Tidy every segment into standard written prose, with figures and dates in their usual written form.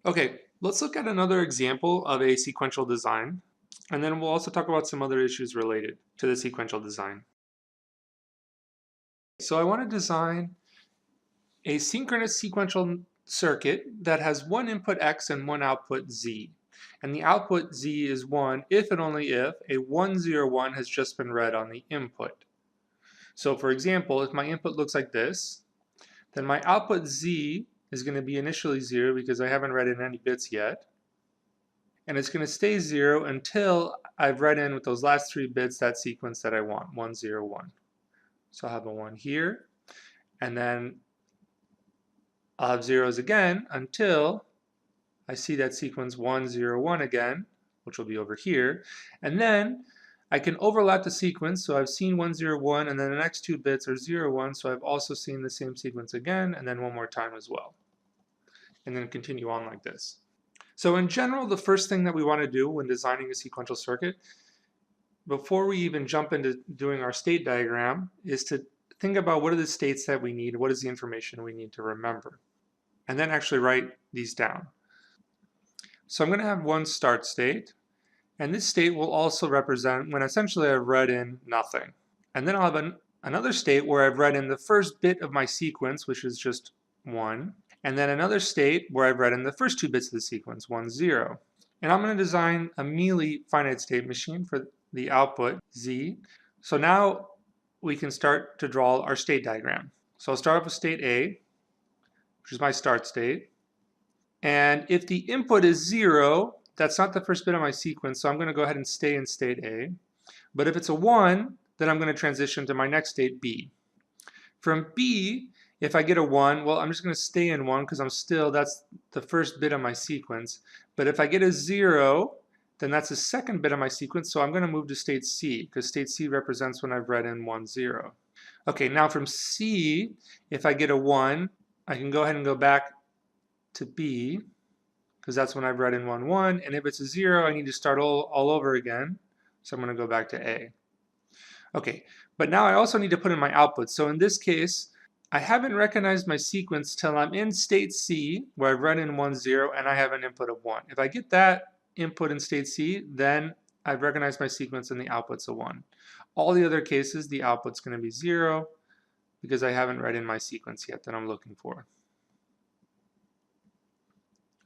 Okay, let's look at another example of a sequential design, and then we'll also talk about some other issues related to the sequential design. So I want to design a synchronous sequential circuit that has one input X and one output Z. And the output Z is 1 if and only if a 1, 0, 1 has just been read on the input. So for example, if my input looks like this, then my output Z is going to be initially 0 because I haven't read in any bits yet. And it's going to stay 0 until I've read in with those last 3 bits that sequence that I want, 1, 0, 1. So I'll have a 1 here, and then I'll have zeros again until I see that sequence 1, 0, 1 again, which will be over here. And then I can overlap the sequence, so I've seen 1, 0, 1, and then the next 2 bits are 0, 1, so I've also seen the same sequence again, and then one more time as well. And then continue on like this. So in general, the first thing that we want to do when designing a sequential circuit, before we even jump into doing our state diagram, is to think about what are the states that we need, what is the information we need to remember, and then actually write these down. So I'm going to have one start state, and this state will also represent when essentially I've read in nothing. And then I'll have another state where I've read in the first bit of my sequence, which is just 1, and then another state where I've read in the first 2 bits of the sequence, 1, 0. And I'm going to design a Mealy finite state machine for the output Z. So now we can start to draw our state diagram. So I'll start off with state A, which is my start state. And if the input is 0, that's not the first bit of my sequence, so I'm going to go ahead and stay in state A. But if it's a 1, then I'm going to transition to my next state, B. From B, if I get a 1, well, I'm just going to stay in 1 because that's the first bit of my sequence. But if I get a 0, then that's the second bit of my sequence, so I'm going to move to state C because state C represents when I've read in 1, 0. Okay, now from C, if I get a 1, I can go ahead and go back to B because that's when I've read in 1, 1. And if it's a 0, I need to start all over again. So I'm going to go back to A. Okay, but now I also need to put in my output. So in this case, I haven't recognized my sequence till I'm in state C, where I've read in 1, 0, and I have an input of 1. If I get that input in state C, then I've recognized my sequence and the output's a 1. All the other cases, the output's going to be 0 because I haven't read in my sequence yet that I'm looking for.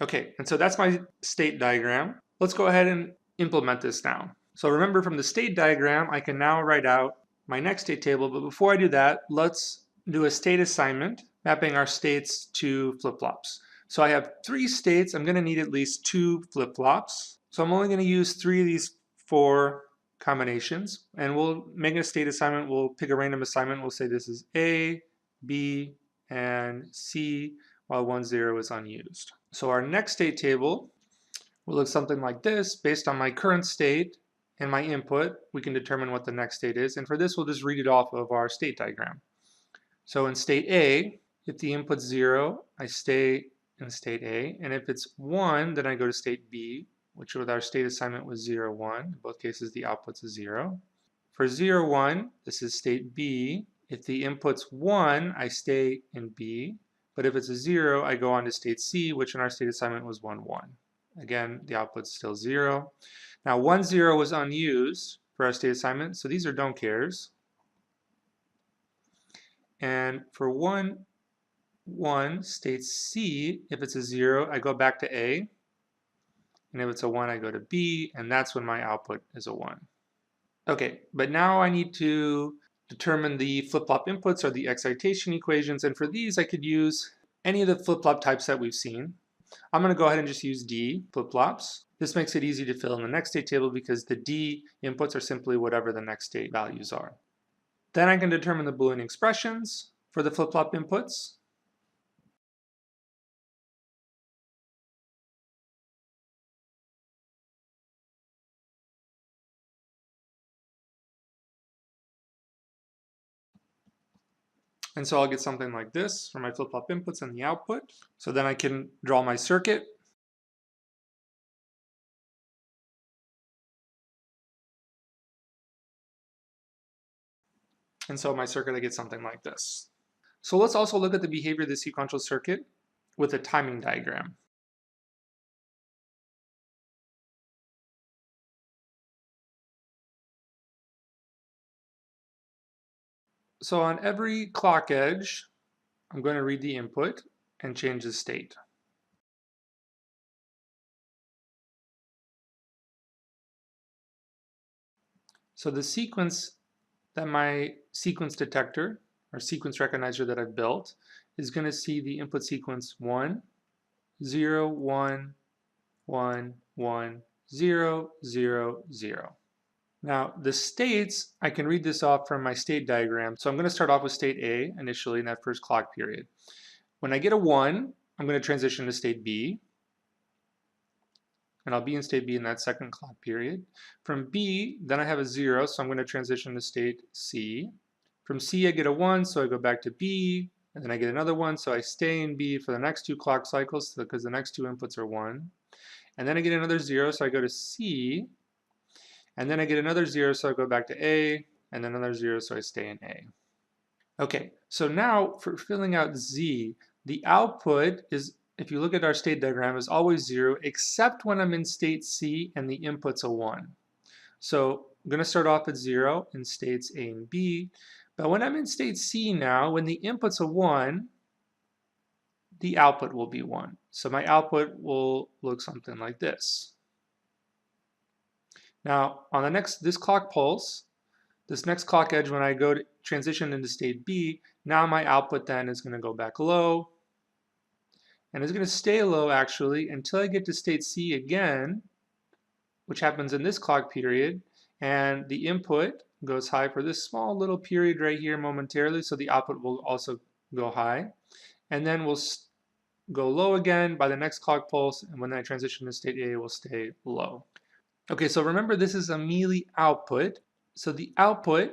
Okay, and so that's my state diagram. Let's go ahead and implement this now. So remember, from the state diagram, I can now write out my next state table, but before I do that, let's do a state assignment, mapping our states to flip-flops. So I have 3 states. I'm going to need at least 2 flip-flops. So I'm only going to use 3 of these 4 combinations, and we'll make a state assignment. We'll pick a random assignment. We'll say this is A, B, and C, while 1, 0 is unused. So our next state table will look something like this. Based on my current state and my input, we can determine what the next state is. And for this, we'll just read it off of our state diagram. So in state A, if the input's 0, I stay in state A. And if it's 1, then I go to state B, which with our state assignment was 0, 1. In both cases, the output's a 0. For 0, 1, this is state B. If the input's 1, I stay in B. But if it's a 0, I go on to state C, which in our state assignment was 1, 1. Again, the output's still 0. Now 1, 0 was unused for our state assignment, so these are don't cares. And for 1, 1, state C, if it's a 0, I go back to A. And if it's a 1, I go to B, and that's when my output is a 1. Okay, but now I need to determine the flip-flop inputs or the excitation equations, and for these I could use any of the flip-flop types that we've seen. I'm going to go ahead and just use D, flip-flops. This makes it easy to fill in the next state table because the D inputs are simply whatever the next state values are. Then I can determine the Boolean expressions for the flip-flop inputs. And so I'll get something like this for my flip-flop inputs and the output. So then I can draw my circuit. And so my circuit, I get something like this. So let's also look at the behavior of the sequential circuit with a timing diagram. So on every clock edge, I'm going to read the input and change the state. So the sequence that my sequence detector or sequence recognizer that I've built is going to see the input sequence 1, 0, 1, 1, 1, 0, 0, 0. Now the states, I can read this off from my state diagram. So I'm going to start off with state A initially in that first clock period. When I get a 1, I'm going to transition to state B, and I'll be in state B in that second clock period. From B, then I have a 0, so I'm going to transition to state C. From C, I get a 1, so I go back to B, and then I get another 1, so I stay in B for the next 2 clock cycles because the next 2 inputs are 1. And then I get another 0, so I go to C, and then I get another 0, so I go back to A, and then another 0, so I stay in A. Okay, so now for filling out Z, the output is, if you look at our state diagram, is always 0, except when I'm in state C and the input's a 1. So I'm going to start off at 0 in states A and B, but when I'm in state C now, when the input's a 1, the output will be 1. So my output will look something like this. Now on this clock pulse, this next clock edge, when I go to transition into state B, now my output then is going to go back low, and it's going to stay low actually until I get to state C again, which happens in this clock period, and the input goes high for this small little period right here momentarily, so the output will also go high, and then we'll go low again by the next clock pulse, and when I transition to state A, it will stay low. Okay, so remember this is a Mealy output, so the output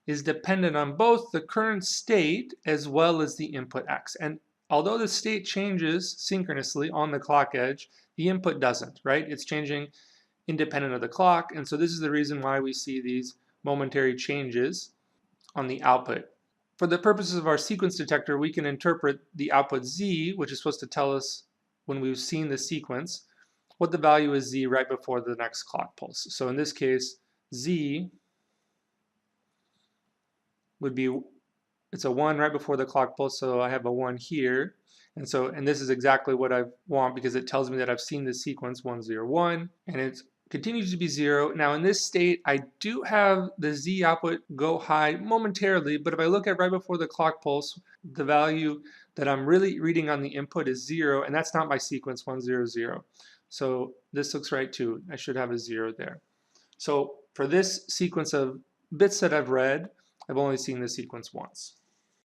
is dependent on both the current state as well as the input X. And although the state changes synchronously on the clock edge, the input doesn't, right? It's changing independent of the clock, and so this is the reason why we see these momentary changes on the output. For the purposes of our sequence detector, we can interpret the output Z, which is supposed to tell us when we've seen the sequence, what the value is Z right before the next clock pulse. So in this case, Z would be, it's a 1 right before the clock pulse, so I have a 1 here. And this is exactly what I want because it tells me that I've seen the sequence 1, 0, 1, and it continues to be 0. Now in this state, I do have the Z output go high momentarily, but if I look at right before the clock pulse, the value that I'm really reading on the input is 0, and that's not my sequence 1, 0, 0. So this looks right too. I should have a 0 there. So for this sequence of bits that I've read, I've only seen the sequence once.